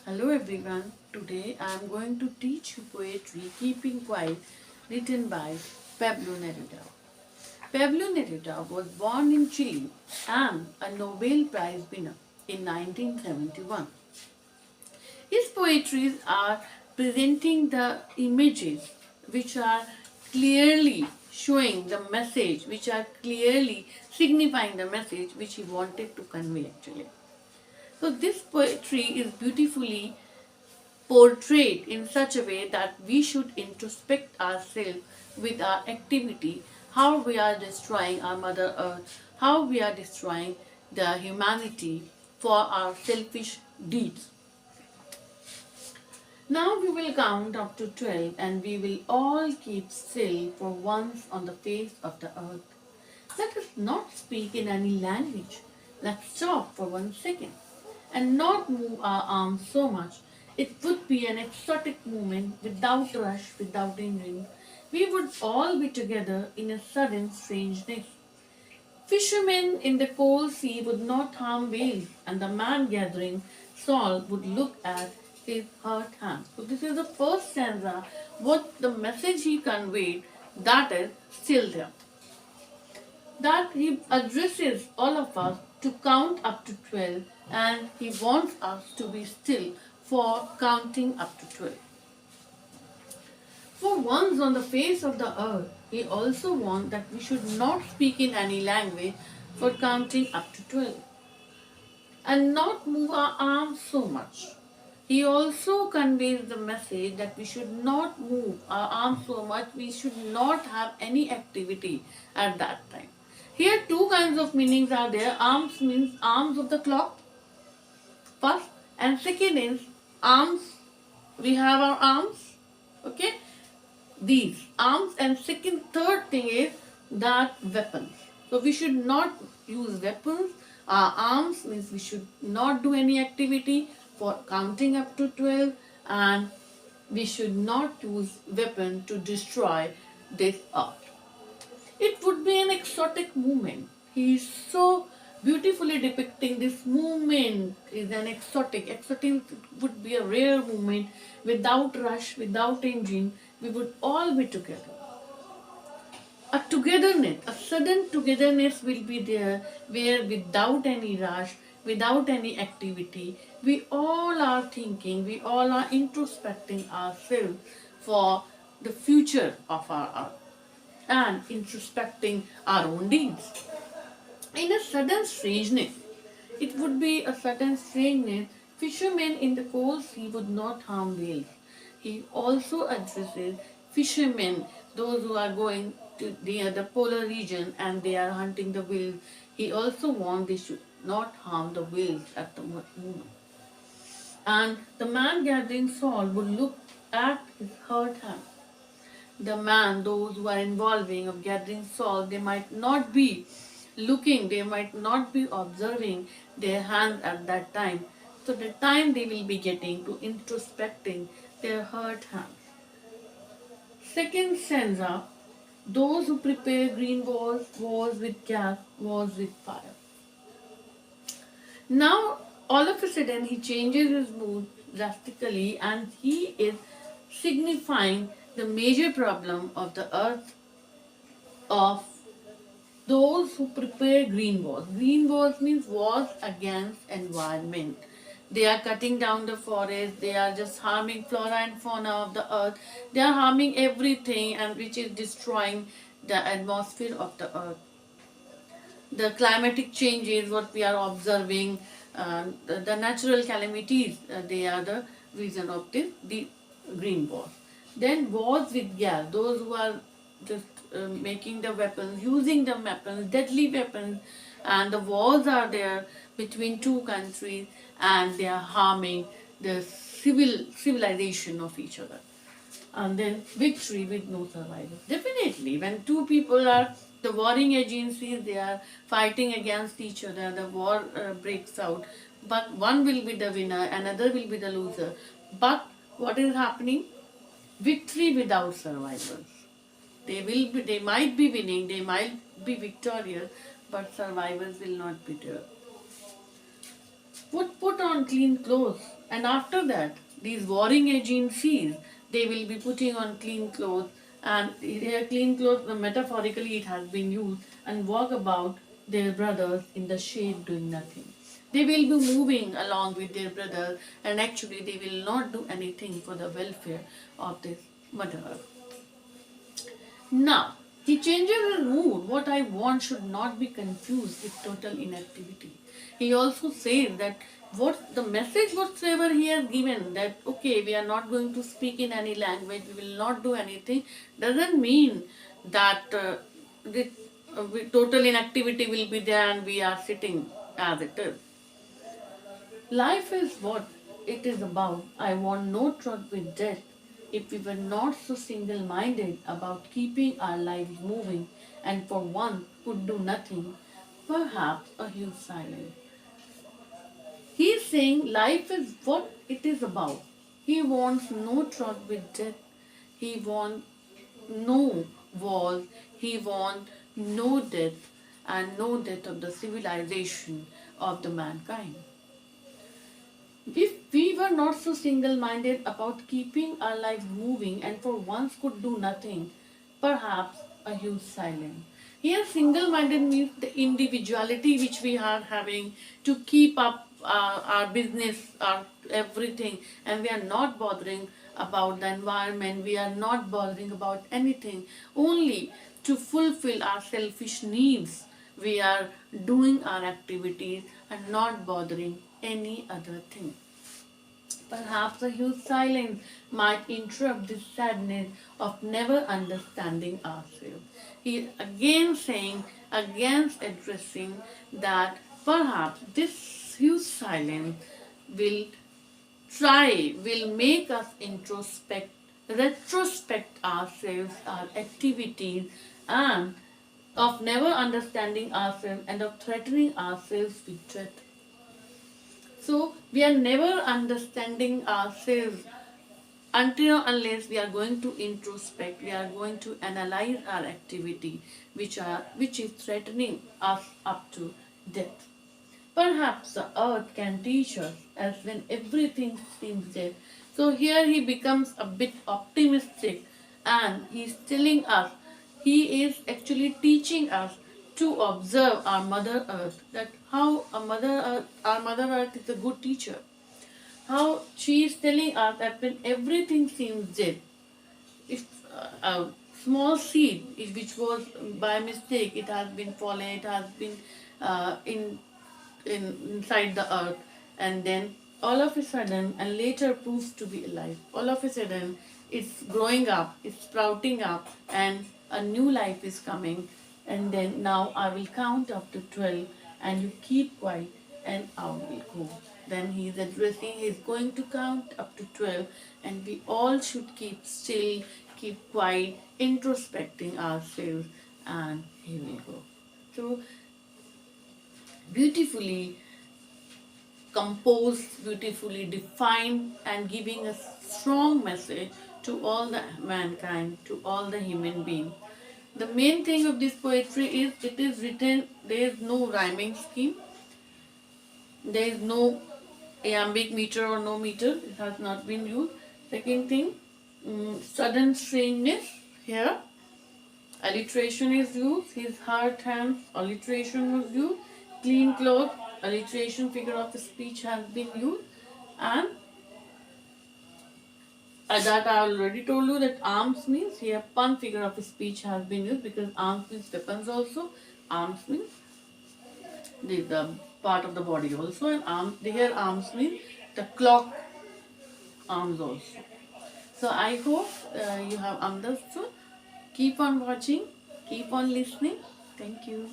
Hello everyone. Today I am going to teach you poetry Keeping Quiet written by Pablo Neruda. Pablo Neruda was born in Chile and a Nobel Prize winner in 1971. His poetries are presenting the images which are clearly showing the message, which are clearly signifying the message which he wanted to convey actually. So this poetry is beautifully portrayed in such a way that we should introspect ourselves with our activity, how we are destroying our Mother Earth, how we are destroying the humanity for our selfish deeds. Now we will count up to 12 and we will all keep still for once on the face of the earth. Let us not speak in any language. Let's stop for 1 second and not move our arms so much. It would be an exotic movement without rush, without engine. We would all be together in a sudden strangeness. Fishermen in the cold sea would not harm whales, and the man gathering salt would look at his hurt hand. So this is the first stanza. What the message he conveyed, that is still there. That he addresses all of us to count up to 12 and he wants us to be still for counting up to 12. For once on the face of the earth, he also wants that we should not speak in any language for counting up to 12 and not move our arms so much. He also conveys the message that we should not move our arms so much, we should not have any activity at that time. Here two kinds of meanings are there. Arms means arms of the clock, first, and second is arms, we have our arms, okay, these arms, and third thing is that weapons. So we should not use weapons. Our arms means we should not do any activity for counting up to 12 and we should not use weapon to destroy this earth. It would be an exotic movement. He is so beautifully depicting this movement is an exotic. Exotic would be a rare movement without rush, without engine. We would all be together. A togetherness, a sudden togetherness will be there where without any rush, without any activity, we all are thinking, we all are introspecting ourselves for the future of our art and introspecting our own deeds. In a sudden strangeness, it would be a sudden strangeness, fishermen in the cold sea would not harm whales. He also addresses fishermen, those who are going to near the polar region and they are hunting the whales. He also warned they should not harm the whales at the moment. And the man gathering salt would look at his hurt hand. The man, those who are involving of gathering salt, they might not be looking, they might not be observing their hands at that time. So the time they will be getting to introspecting their hurt hands. Second stanza, those who prepare green wars with gas, wars with fire. Now, all of a sudden, he changes his mood drastically and he is signifying the major problem of the earth of those who prepare green wars. Green wars means wars against environment. They are cutting down the forest, they are just harming flora and fauna of the earth, they are harming everything and which is destroying the atmosphere of the earth. The climatic changes, what we are observing, the natural calamities, they are the reason of this, the green wars. Then wars with gas, those who are just making the weapons, using the weapons, deadly weapons, and the wars are there between two countries and they are harming the civilization of each other. And then victory with no survivors. Definitely, when two people are the warring agencies, they are fighting against each other, the war breaks out, but one will be the winner, another will be the loser. But what is happening? Victory without survivors. They might be winning, they might be victorious, but survivors will not be there. Would put on clean clothes And after that, these warring agencies, they will be putting on clean clothes, and here clean clothes, metaphorically it has been used, and walk about their brothers in the shade doing nothing. They will be moving along with their brothers, and actually they will not do anything for the welfare of this mother earth. Now, he changes his mood. What I want should not be confused with total inactivity. He also says that what the message whatsoever he has given, that okay, we are not going to speak in any language, we will not do anything, doesn't mean that total inactivity will be there and we are sitting as it is. Life is what it is about. I want no truck with death. If we were not so single minded about keeping our lives moving and for one could do nothing, perhaps a huge silence. He is saying life is what it is about. He wants no truck with death. He wants no wars. He wants no death and no death of the civilization of the mankind. If we were not so single minded about keeping our lives moving and for once could do nothing, perhaps a huge silence. Here, single minded means the individuality which we are having to keep up our business, our everything, and we are not bothering about the environment, we are not bothering about anything, only to fulfill our selfish needs. We are doing our activities and not bothering any other thing. Perhaps a huge silence might interrupt this sadness of never understanding ourselves. He is again saying, against addressing that perhaps this huge silence will will make us retrospect ourselves, our activities, and of never understanding ourselves and of threatening ourselves with death. So we are never understanding ourselves until unless we are going to introspect, we are going to analyze our activity which is threatening us up to death. Perhaps the earth can teach us as when everything seems dead. So here he becomes a bit optimistic and he's telling us, he is actually teaching us to observe our Mother Earth, that how our Mother Earth is a good teacher. How she is telling us that when everything seems dead, if a small seed which was by mistake, it has been fallen, it has been inside the earth, and then all of a sudden, and later proves to be alive, all of a sudden it's growing up, it's sprouting up, and a new life is coming. And then now I will count up to 12 and you keep quiet and I will go. Then he is addressing, he is going to count up to 12 and we all should keep still, keep quiet, introspecting ourselves, and he will go. So beautifully composed, beautifully defined, and giving a strong message to all the mankind, to all the human beings. The main thing of this poetry is it is written, there is no rhyming scheme, there is no iambic meter or no meter, it has not been used. Second thing, sudden strangeness here, alliteration is used, his heart hands, alliteration was used, clean cloth, alliteration, figure of speech has been used, and that I already told you that arms means here pun, figure of speech has been used because arms means weapons also, arms means the part of the body also, and arms, here arms means the clock arms also. So I hope you have understood. Keep on watching, keep on listening. Thank you.